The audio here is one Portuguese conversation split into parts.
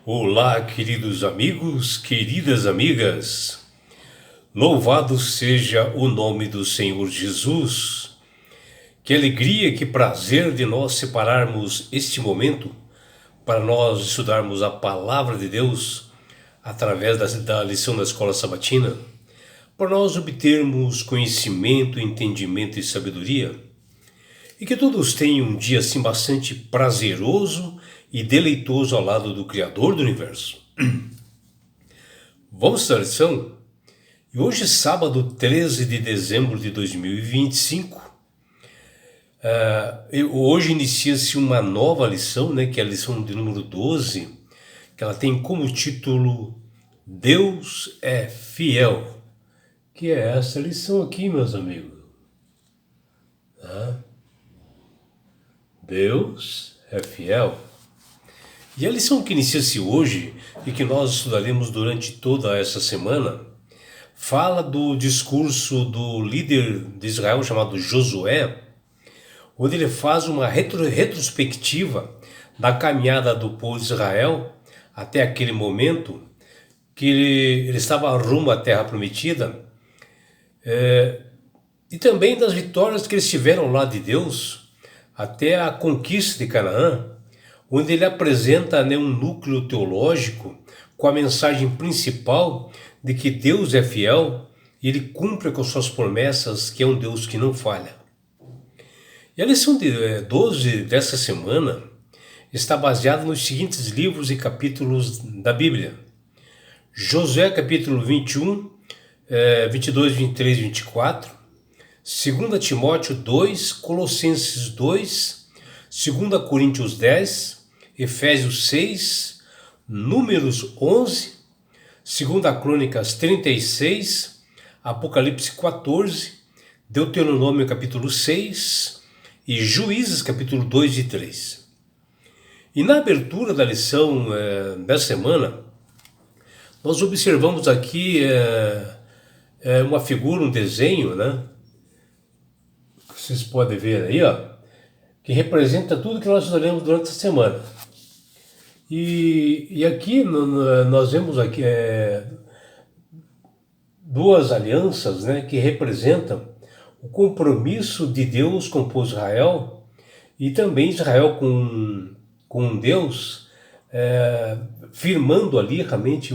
Olá, queridos amigos, queridas amigas. Louvado seja o nome do Senhor Jesus. Que alegria, que prazer de nós separarmos este momento para nós estudarmos a Palavra de Deus através da lição da Escola Sabatina, para nós obtermos conhecimento, entendimento e sabedoria. E que todos tenham um dia assim bastante prazeroso e deleitoso ao lado do Criador do Universo. Vamos à lição? E hoje, sábado 13 de dezembro de 2025, hoje inicia-se uma nova lição, que é a lição de número 12, que ela tem como título Deus é Fiel, que é essa lição aqui, meus amigos. Deus é fiel. E a lição que inicia-se hoje e que nós estudaremos durante toda essa semana fala do discurso do líder de Israel chamado Josué, onde ele faz uma retrospectiva da caminhada do povo de Israel até aquele momento que ele estava rumo à Terra Prometida, e também das vitórias que eles tiveram lá de Deus até a conquista de Canaã, onde ele apresenta um núcleo teológico com a mensagem principal de que Deus é fiel e ele cumpre com suas promessas, que é um Deus que não falha. E a lição de 12 dessa semana está baseada nos seguintes livros e capítulos da Bíblia: Josué capítulo 21, 22, 23 e 24, 2 Timóteo 2, Colossenses 2, 2 Coríntios 10, Efésios 6, Números 11, 2 Crônicas 36, Apocalipse 14, Deuteronômio capítulo 6 e Juízes capítulo 2 e 3. E na abertura da lição dessa semana, nós observamos aqui uma figura, um desenho, que vocês podem ver aí, que representa tudo que nós estudaremos durante a semana. E aqui nós vemos aqui duas alianças, que representam o compromisso de Deus com o povo de Israel e também Israel com Deus, firmando ali realmente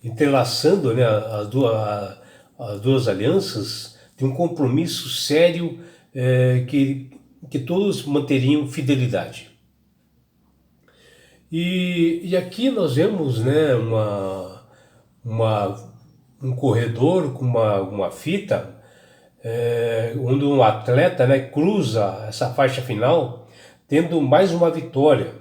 entrelaçando as duas alianças de um compromisso sério, que todos manteriam fidelidade. E aqui nós vemos um corredor com uma fita, onde um atleta cruza essa faixa final, tendo mais uma vitória.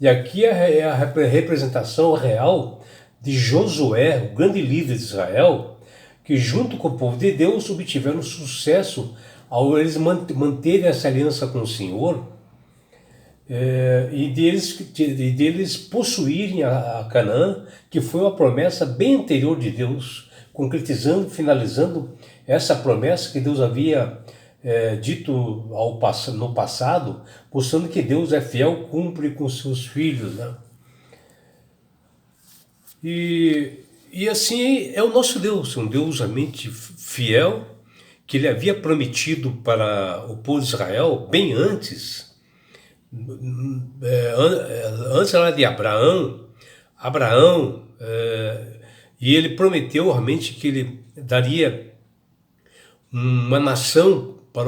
E aqui é a representação real de Josué, o grande líder de Israel, que junto com o povo de Deus obtiveram sucesso ao eles manterem essa aliança com o Senhor, e deles possuírem a Canaã, que foi uma promessa bem anterior de Deus, concretizando, finalizando essa promessa que Deus havia dito no passado, mostrando que Deus é fiel, cumpre com seus filhos. E assim é o nosso Deus, um Deus realmente fiel, que ele havia prometido para o povo de Israel bem antes era de Abraão, e ele prometeu realmente que ele daria uma nação para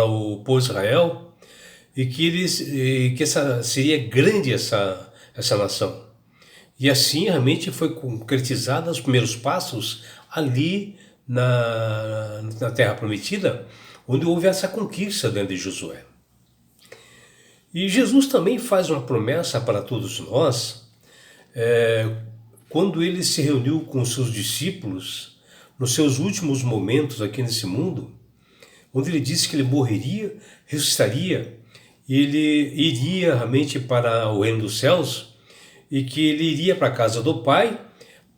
o povo de Israel, e que seria grande essa nação. E assim realmente foi concretizada os primeiros passos ali na Terra Prometida, onde houve essa conquista de Josué. E Jesus também faz uma promessa para todos nós, quando ele se reuniu com seus discípulos nos seus últimos momentos aqui nesse mundo, onde ele disse que ele morreria, ressuscitaria, e ele iria realmente para o reino dos céus, e que ele iria para a casa do Pai,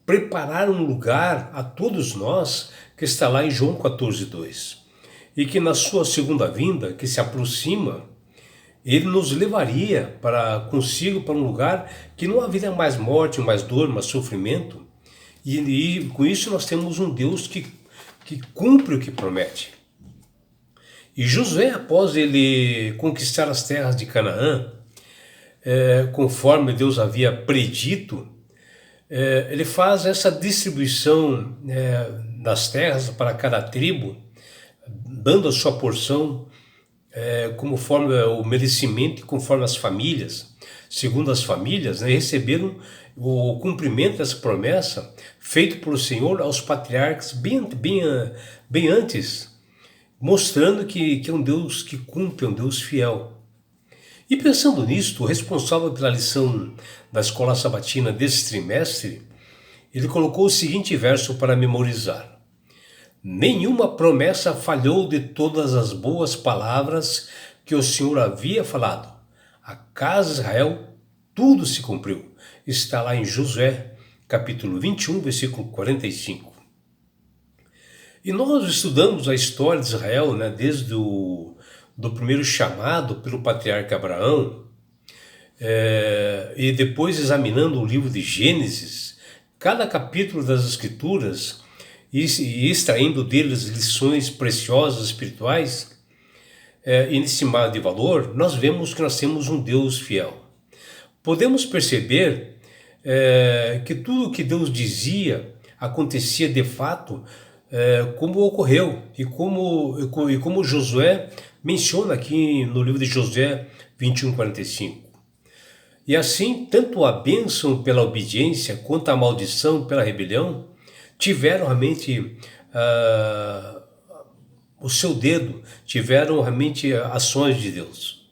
preparar um lugar a todos nós, que está lá em João 14:2. E que na sua segunda vinda, que se aproxima, ele nos levaria consigo para um lugar que não haveria mais morte, mais dor, mais sofrimento. E com isso nós temos um Deus que cumpre o que promete. E Josué, após ele conquistar as terras de Canaã, conforme Deus havia predito, ele faz essa distribuição das terras para cada tribo, dando a sua porção conforme o merecimento e conforme as famílias. Segundo as famílias, receberam o cumprimento dessa promessa feito pelo Senhor aos patriarcas bem antes, mostrando que é um Deus que cumpre, é um Deus fiel. E pensando nisto, o responsável pela lição da escola sabatina desse trimestre, ele colocou o seguinte verso para memorizar: nenhuma promessa falhou de todas as boas palavras que o Senhor havia falado. A casa de Israel, tudo se cumpriu. Está lá em Josué, capítulo 21, versículo 45. E nós estudamos a história de Israel, desde do primeiro chamado pelo patriarca Abraão, e depois examinando o livro de Gênesis, cada capítulo das Escrituras, e extraindo deles lições preciosas espirituais, inestimáveis de valor, nós vemos que nós temos um Deus fiel. Podemos perceber que tudo o que Deus dizia acontecia de fato, como ocorreu, e como Josué menciona aqui no livro de Josué 21:45. E assim, tanto a bênção pela obediência quanto a maldição pela rebelião tiveram realmente o seu dedo, tiveram realmente ações de Deus.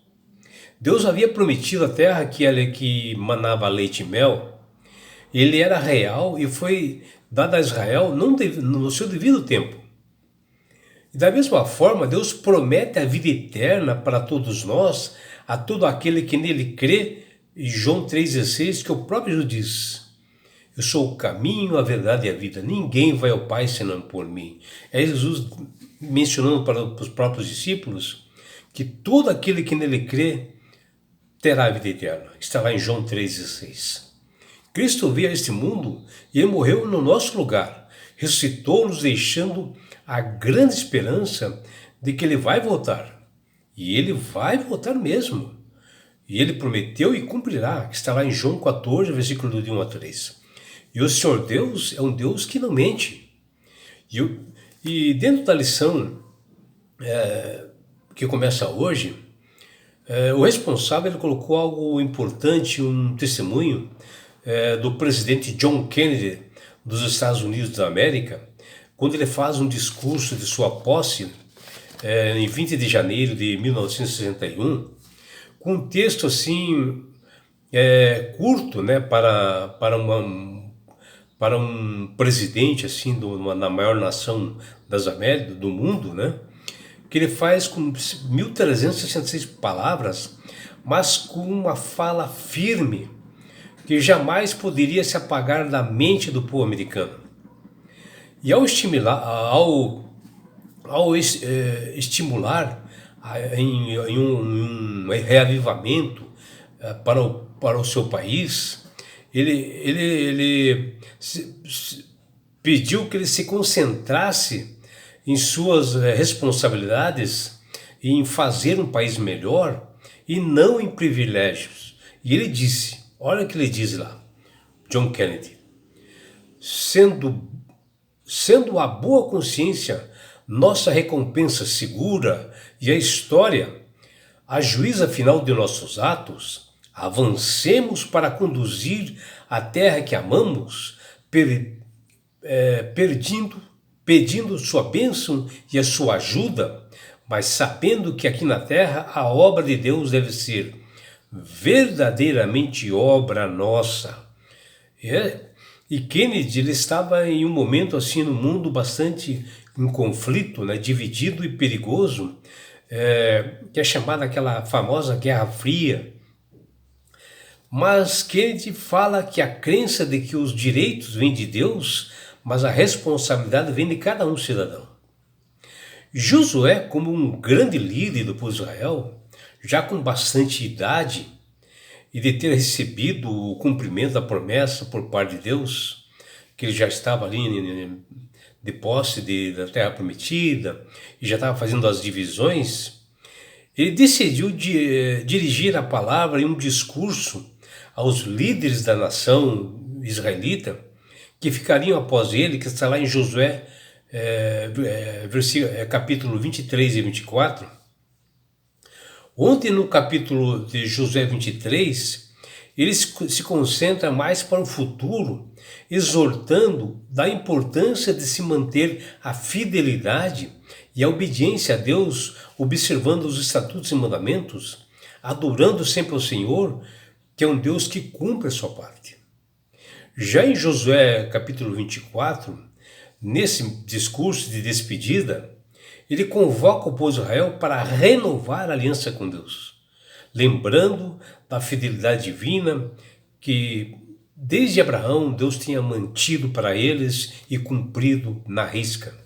Deus havia prometido a terra que manava leite e mel. Ele era real e foi dado a Israel no seu devido tempo. E da mesma forma, Deus promete a vida eterna para todos nós, a todo aquele que nele crê, em João 3,16, que o próprio Jesus diz: eu sou o caminho, a verdade e a vida, ninguém vai ao Pai senão por mim. É Jesus mencionando para os próprios discípulos que todo aquele que nele crê terá a vida eterna. Está lá em João 3,16. Cristo veio a este mundo e ele morreu no nosso lugar, ressuscitou, nos deixando a grande esperança de que ele vai voltar. E ele vai voltar mesmo. E ele prometeu e cumprirá, que está lá em João 14, versículo de 1-3. E o Senhor Deus é um Deus que não mente. E dentro da lição que começa hoje, o responsável ele colocou algo importante, um testemunho do presidente John Kennedy dos Estados Unidos da América, quando ele faz um discurso de sua posse em 20 de janeiro de 1961, com um texto assim curto, para um presidente assim na maior nação das Américas, do mundo, que ele faz com 1.366 palavras, mas com uma fala firme que jamais poderia se apagar da mente do povo americano. E ao estimular em um reavivamento para o seu país, ele pediu que ele se concentrasse em suas responsabilidades e em fazer um país melhor e não em privilégios. E ele disse, olha o que ele diz lá, John Kennedy: sendo a boa consciência nossa recompensa segura e a história a juíza final de nossos atos, avancemos para conduzir a terra que amamos, pedindo sua bênção e a sua ajuda, mas sabendo que aqui na terra a obra de Deus deve ser verdadeiramente obra nossa. E Kennedy ele estava em um momento assim no mundo bastante em conflito, dividido e perigoso, que é chamada aquela famosa Guerra Fria. Mas Kennedy fala que a crença de que os direitos vêm de Deus, mas a responsabilidade vem de cada cidadão. Josué, como um grande líder do povo de Israel, já com bastante idade, e de ter recebido o cumprimento da promessa por parte de Deus, que ele já estava ali de posse da terra prometida e já estava fazendo as divisões, ele decidiu dirigir a palavra em um discurso aos líderes da nação israelita que ficariam após ele, que está lá em Josué, capítulo 23 e 24, onde no capítulo de Josué 23, ele se concentra mais para o futuro, exortando da importância de se manter a fidelidade e a obediência a Deus, observando os estatutos e mandamentos, adorando sempre o Senhor, que é um Deus que cumpre a sua parte. Já em Josué capítulo 24, nesse discurso de despedida, ele convoca o povo de Israel para renovar a aliança com Deus, lembrando da fidelidade divina que desde Abraão Deus tinha mantido para eles e cumprido na risca.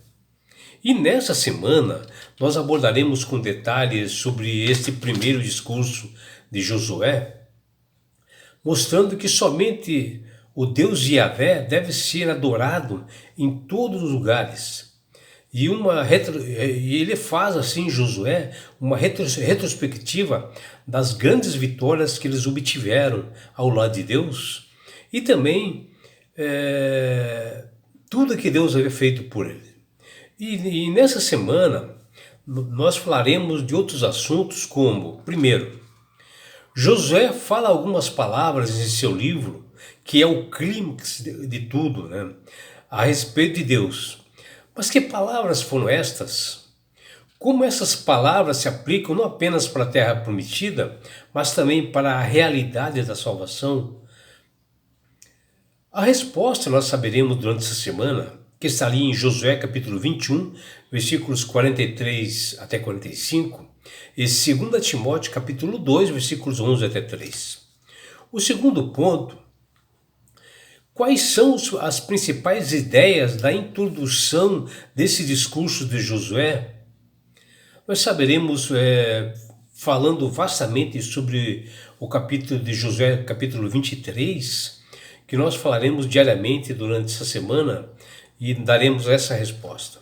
E nessa semana nós abordaremos com detalhes sobre este primeiro discurso de Josué, mostrando que somente o Deus Yahvé deve ser adorado em todos os lugares. E ele faz assim, Josué, uma retrospectiva das grandes vitórias que eles obtiveram ao lado de Deus e também tudo que Deus havia feito por ele. E nessa semana nós falaremos de outros assuntos como, primeiro, Josué fala algumas palavras em seu livro, que é o clímax de tudo, né, a respeito de Deus. Mas que palavras foram estas? Como essas palavras se aplicam não apenas para a terra prometida, mas também para a realidade da salvação? A resposta nós saberemos durante essa semana, que está ali em Josué capítulo 21, versículos 43 até 45, e 2 Timóteo capítulo 2, versículos 11 até 3. O segundo ponto: quais são as principais ideias da introdução desse discurso de Josué? Nós saberemos, falando vastamente sobre o capítulo de Josué, capítulo 23, que nós falaremos diariamente durante essa semana e daremos essa resposta.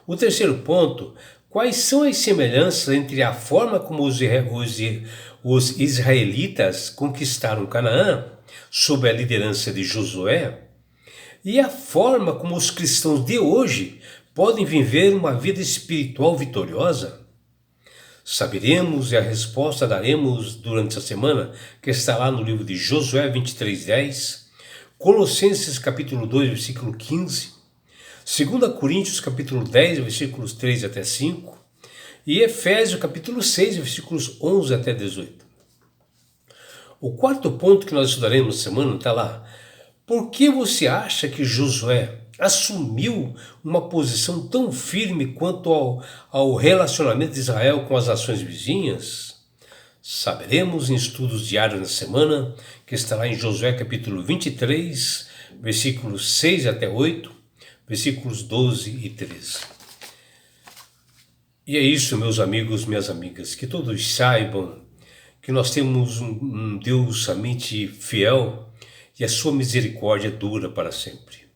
O terceiro ponto: quais são as semelhanças entre a forma como os israelitas conquistaram Canaã, sob a liderança de Josué, e a forma como os cristãos de hoje podem viver uma vida espiritual vitoriosa? Saberemos e a resposta daremos durante essa semana, que está lá no livro de Josué 23:10, Colossenses capítulo 2, versículo 15, 2 Coríntios capítulo 10, versículos 3 até 5, e Efésios capítulo 6, versículos 11 até 18. O quarto ponto que nós estudaremos na semana está lá. Por que você acha que Josué assumiu uma posição tão firme quanto ao relacionamento de Israel com as nações vizinhas? Saberemos em estudos diários na semana, que está lá em Josué capítulo 23, versículos 6 até 8, versículos 12 e 13. E é isso, meus amigos, minhas amigas, que todos saibam que nós temos um Deus somente fiel e a sua misericórdia dura para sempre.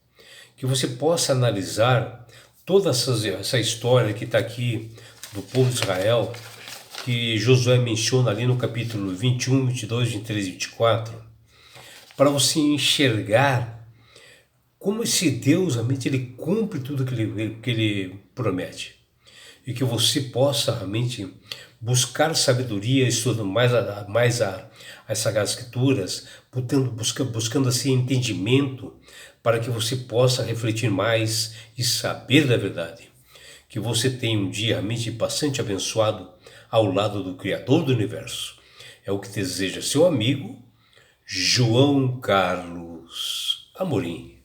Que você possa analisar toda essa história que está aqui do povo de Israel, que Josué menciona ali no capítulo 21, 22, 23 e 24, para você enxergar como esse Deus realmente ele cumpre tudo que ele promete. E que você possa realmente buscar sabedoria, estudando mais as Sagradas Escrituras, buscando assim entendimento, para que você possa refletir mais e saber da verdade. Que você tenha um dia realmente bastante abençoado ao lado do Criador do Universo. É o que deseja seu amigo João Carlos Amorim.